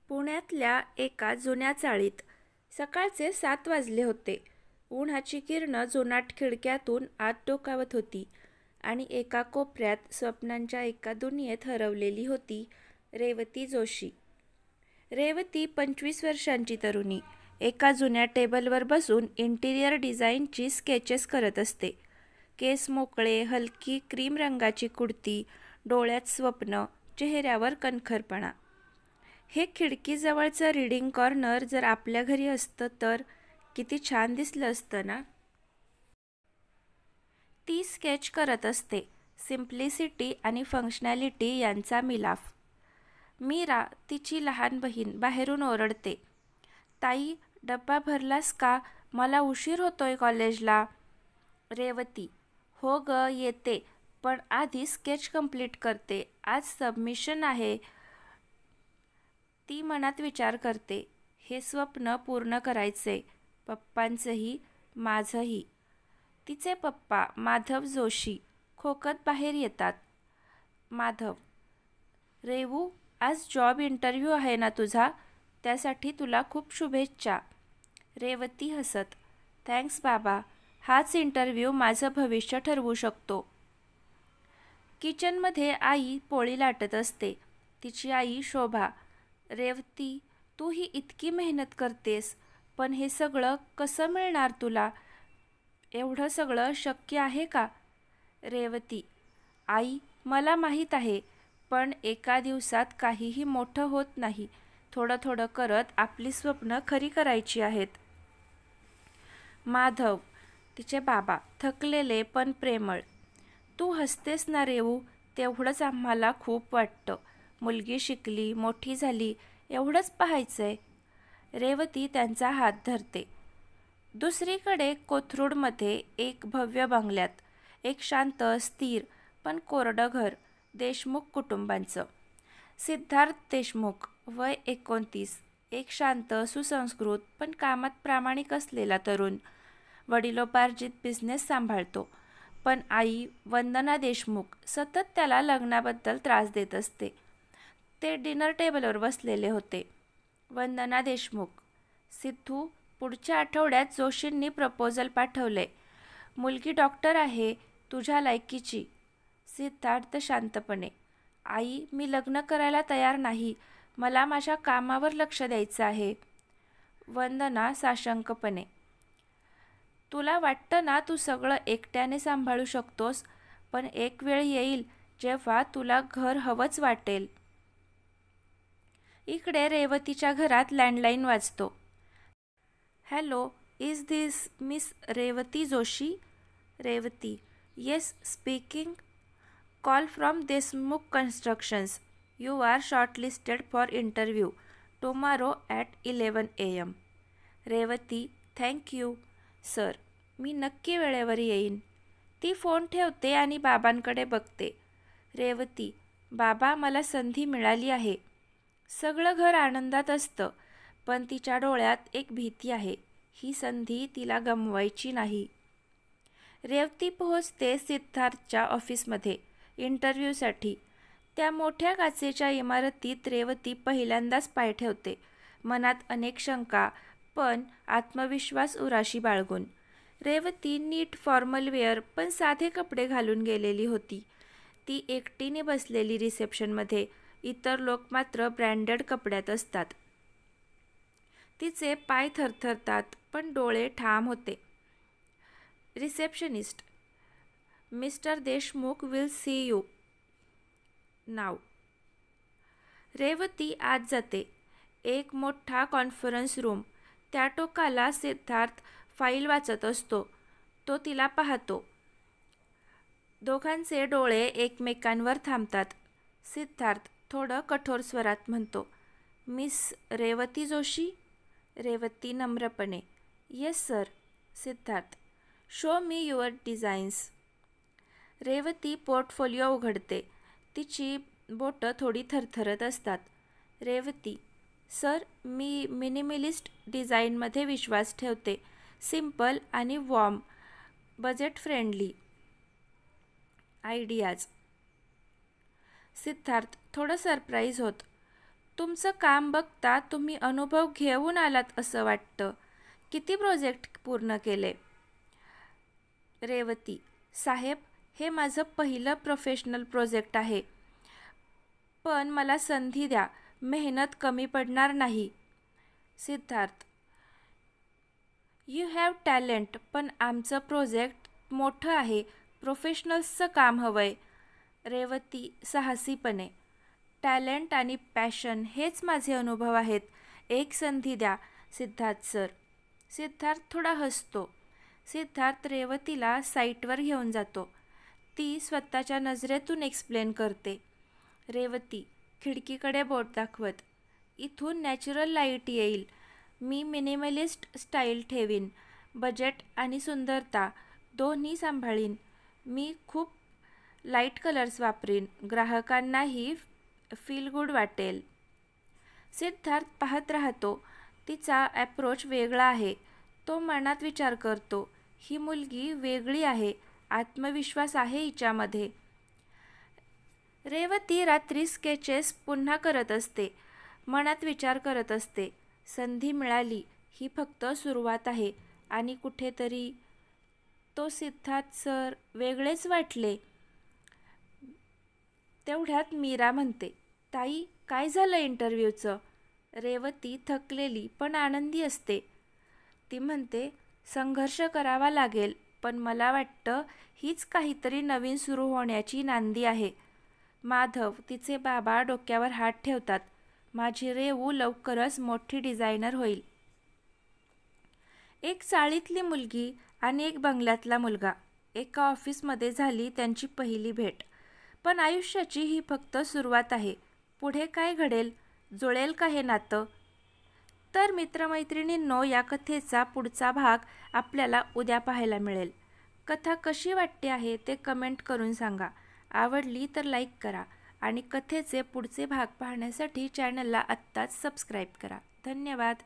पुण्यातल्या एका जुन्या चाळीत सकाळचे 7 वाजले होते. उन्हाची किरणं जुनाट खिडक्यातून आत डोकावत होती आणि एका कोपऱ्यात स्वप्नांच्या एका दुनियेत हरवलेली होती रेवती जोशी. रेवती 25 वर्षांची तरुणी एका जुन्या टेबलवर बसून इंटिरियर डिझाईनची स्केचेस करत असते. केस मोकळे, हलकी क्रीम रंगाची कुडती, डोळ्यात स्वप्न, चेहऱ्यावर कणखरपणा. हे खिडकीजवळचं रीडिंग कॉर्नर जर आपल्या घरी असतं तर किती छान दिसलं असतं ना. ती स्केच करत असते. सिम्प्लिसिटी आणि फंक्शनॅलिटी यांचा मिलाफ. मीरा, तिची लहान बहीण, बाहेरून ओरडते, ताई, डब्बा भरलास का? मला उशीर होतोय कॉलेजला. रेवती, हो ग, येते, पण आधी स्केच कंप्लीट करते, आज सबमिशन आहे. ती मनात विचार करते, हे स्वप्न पूर्ण करायचे, पप्पांचंही माझंही. तिचे पप्पा माधव जोशी खोकत बाहेर येतात. माधव, रेवू, आज जॉब इंटरव्ह्यू आहे ना तुझा, त्यासाठी तुला खूप शुभेच्छा. रेवती हसत, थँक्स बाबा, हाच इंटरव्ह्यू माझं भविष्य ठरवू शकतो. किचनमध्ये आई पोळी लाटत असते. तिची आई शोभा, रेवती, तू ही इतकी मेहनत करतेस, पण हे सगळं कसं मिळणार तुला? एवढं सगळं शक्य आहे का? रेवती, आई, मला माहीत आहे, पण एका दिवसात काहीही मोठं होत नाही. थोडं थोडं करत आपली स्वप्न खरी करायची आहेत. माधव, तिचे बाबा, थकलेले पण प्रेमळ, तू हसतेस ना रेवू, तेवढंच आम्हाला खूप वाटतं. मुलगी शिकली, मोठी झाली, एवढंच पाहायचंय. रेवती त्यांचा हात धरते. दुसरीकडे कोथरूडमध्ये एक भव्य बंगल्यात एक शांत, स्थिर पण कोरडं घर, देशमुख कुटुंबांचं. सिद्धार्थ देशमुख, वय 29, एक शांत, सुसंस्कृत पण कामात प्रामाणिक असलेला तरुण. वडिलोपार्जित बिझनेस सांभाळतो. पण आई वंदना देशमुख सतत त्याला लग्नाबद्दल त्रास देत असते. ते डिनर टेबलवर बसलेले होते. वंदना देशमुख, सिद्धू, पुढच्या आठवड्यात जोशींनी प्रपोजल पाठवले. मुलगी डॉक्टर आहे, तुझ्या लायकीची. सिद्धार्थ शांतपणे, आई, मी लग्न करायला तयार नाही, मला माझ्या कामावर लक्ष द्यायचं आहे. वंदना साशंकपणे, तुला वाटतं ना तू सगळं एकट्याने सांभाळू शकतोस, पण एक वेळ येईल जेव्हा तुला घर हवंच वाटेल. इकडे रेवतीच्या घरात लँडलाईन वाजतो. Hello, is this miss Revati Joshi? Revati, yes, speaking. Call from Deshmukh constructions. You are shortlisted for interview tomorrow at 11 AM. Revati, thank you sir, मी नक्की वेळेवर येईन. ती फोन ठेवते आणि बाबांकडे बघते. रेवती, बाबा, मला संधी मिळाली आहे. सगळं घर आनंदात असतं, पण तिच्या डोळ्यात एक भीती आहे. ही संधी तिला गमवायची नाही. रेवती पोहोचते सिद्धार्थच्या ऑफिसमध्ये इंटरव्ह्यूसाठी. त्या मोठ्या काचेच्या इमारतीत रेवती पहिल्यांदाच पाय ठेवते. मनात अनेक शंका, पण आत्मविश्वास उराशी बाळगून. रेवती नीट फॉर्मल वेअर पण साधे कपडे घालून गेलेली होती. ती एकटीने बसलेली रिसेप्शनमध्ये, इतर लोक मात्र ब्रँडेड कपड्यात असतात. तिचे पाय थरथरतात, पण डोळे ठाम होते. Receptionist, mister Deshmukh will see you now. Revati आत जाते. एक मोठा कॉन्फरन्स रूम. त्या टोकाला सिद्धार्थ फाईल वाचत असतो. तो तिला पाहतो. दोघांचे डोळे एकमेकांवर थांबतात. सिद्धार्थ थोडं कठोर स्वरात म्हणतो, मिस रेवती जोशी? रेवती नम्रपणे, yes sir. Siddharth, show me your designs. Revati portfolio उघडते. तिची बोटं थोडी थरथरत असतात. रेवती, सर, मी मिनिमिलिस्ट डिझाईनमध्ये विश्वास ठेवते. सिम्पल आणि warm, budget friendly ideas. Siddharth थोडं सरप्राईज होत, तुमचं काम बघता तुम्ही अनुभव घेऊन आलात असं वाटतं. किती प्रोजेक्ट पूर्ण केले? रेवती, साहेब, हे माझं पहिलं प्रोफेशनल प्रोजेक्ट आहे. पण मला संधी द्या, मेहनत कमी पडणार नाही. सिद्धार्थ, यू हॅव टॅलेंट, पण आमचं प्रोजेक्ट मोठं आहे, प्रोफेशनल्सचं काम हवंय. रेवती साहसीपणे, टॅलेंट आणि पॅशन हेच माझे अनुभव आहेत. एक संधी द्या सिद्धार्थ सर. सिद्धार्थ थोडा हसतो. सिद्धार्थ रेवतीला साईटवर घेऊन जातो. ती स्वतःच्या नजरेतून एक्सप्लेन करते. रेवती खिडकीकडे बोट दाखवत, इथून नॅचरल लाईट येईल. मी मिनिमलिस्ट स्टाईल ठेवीन. बजेट आणि सुंदरता दोन्ही सांभाळीन. मी खूप लाईट कलर्स वापरीन. ग्राहकांनाही फील गुड वाटेल. सिद्धार्थ पाहत राहतो. तिचा ॲप्रोच वेगळा आहे. तो मनात विचार करतो, ही मुलगी वेगळी आहे, आत्मविश्वास आहे हिच्यामध्ये. रेवती रात्री स्केचेस पुन्हा करत असते. मनात विचार करत असते, संधी मिळाली, ही फक्त सुरुवात आहे. आणि कुठेतरी तो सिद्धार्थ सर वेगळेच वाटले. तेवढ्यात मीरा म्हणते, ताई, काय झालं इंटरव्ह्यूचं? रेवती थकलेली पण आनंदी असते. ती म्हणते, संघर्ष करावा लागेल, पण मला वाटतं हीच काहीतरी नवीन सुरू होण्याची नांदी आहे. माधव, तिचे बाबा डोक्यावर हात ठेवतात. माझी रेवू लवकरच मोठी डिझायनर होईल. एक चाळीतली मुलगी आणि एक बंगल्यातला मुलगा. एका ऑफिसमध्ये झाली त्यांची पहिली भेट. पण आयुष्याची ही फक्त सुरुवात आहे. पुढे काय घडेल? जुळेल का हे नातं? तर मित्रमैत्रिणींनो, या कथेचा पुढचा भाग आपल्याला उद्या पाहायला मिळेल. कथा कशी वाटते आहे ते कमेंट करून सांगा. आवडली तर लाईक करा आणि कथेचे पुढचे भाग पाहण्यासाठी चॅनलला आत्ताच सबस्क्राईब करा. धन्यवाद.